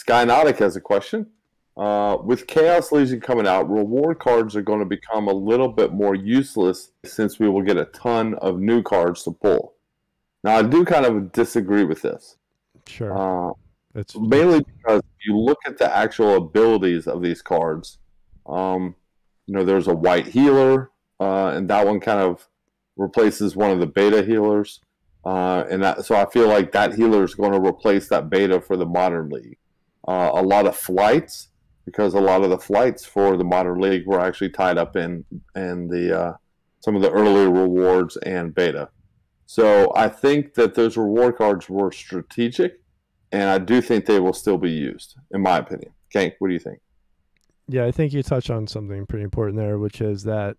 Skynotic has a question. With Chaos Legion coming out, reward cards are going to become a little bit more useless since we will get a ton of new cards to pull. Now, I do kind of disagree with this. Sure. Mainly because if you look at the actual abilities of these cards, there's a white healer, and that one kind of replaces one of the beta healers. So I feel like that healer is going to replace that beta for the Modern League. A lot of flights, because a lot of the flights for the Modern League were actually tied up in the some of the earlier rewards and beta. So I think that those reward cards were strategic, and I do think they will still be used, in my opinion. Gank, what do you think? Yeah, I think you touched on something pretty important there, which is that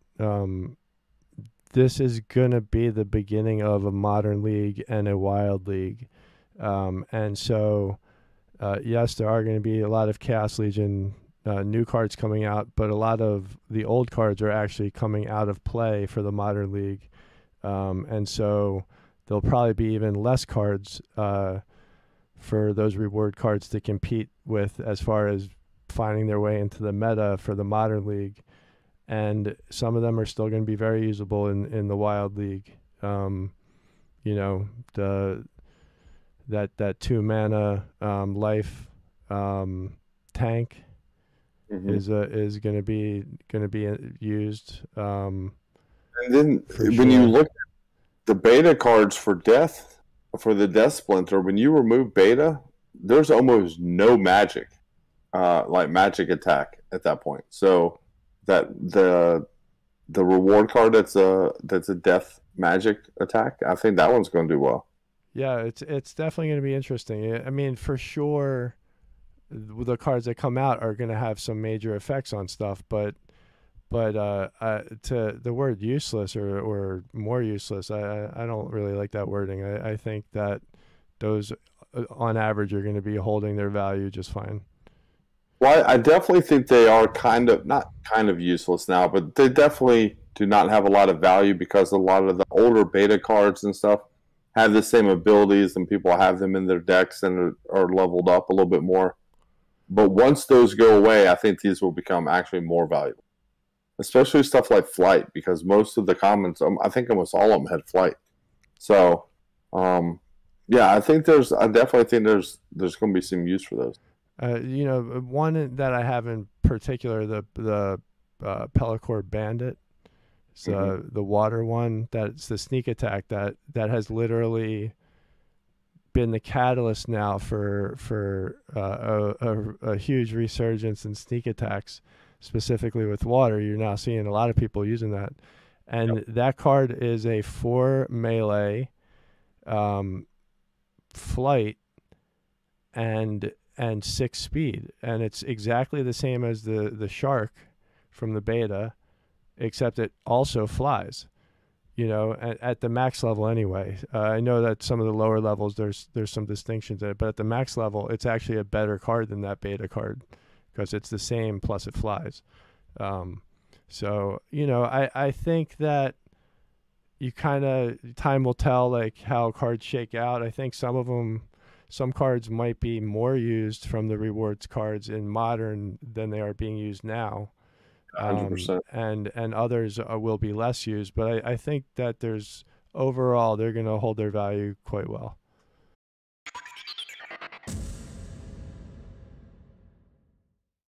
this is going to be the beginning of a Modern League and a Wild League. And so, yes, there are going to be a lot of Chaos Legion new cards coming out, but a lot of the old cards are actually coming out of play for the Modern League. And so there'll probably be even less cards for those reward cards to compete with as far as finding their way into the meta for the Modern League. And some of them are still going to be very usable in the Wild League. That 2 mana life tank is going to be used. And then when sure. you look at the beta cards for the Death Splinter, when you remove beta, there's almost no magic, like magic attack at that point. So that the reward card that's a death magic attack, I think that one's going to do well. Yeah, it's definitely going to be interesting. I mean, for sure, the cards that come out are going to have some major effects on stuff, but to the word useless or more useless, I don't really like that wording. I think that those on average are going to be holding their value just fine. Well, I definitely think they are not kind of useless now, but they definitely do not have a lot of value because a lot of the older beta cards and stuff have the same abilities and people have them in their decks and are leveled up a little bit more. But once those go away, I think these will become actually more valuable. Especially stuff like flight, because most of the commons, I think almost all of them had flight. So, yeah, I definitely think there's going to be some use for those. One that I have in particular, the Pellicore Bandit, so the water one, that's the sneak attack that has literally been the catalyst now for a huge resurgence in sneak attacks, specifically with water. You're now seeing a lot of people using that, and that card is a 4 melee, flight, and 6 speed, and it's exactly the same as the shark from the beta, except it also flies, at the max level anyway. I know that some of the lower levels there's some distinctions in it, but at the max level it's actually a better card than that beta card because it's the same plus it flies. So I think that time will tell like how cards shake out. I think some cards might be more used from the rewards cards in Modern than they are being used now. 100%. And others will be less used, but I think that overall they're going to hold their value quite well.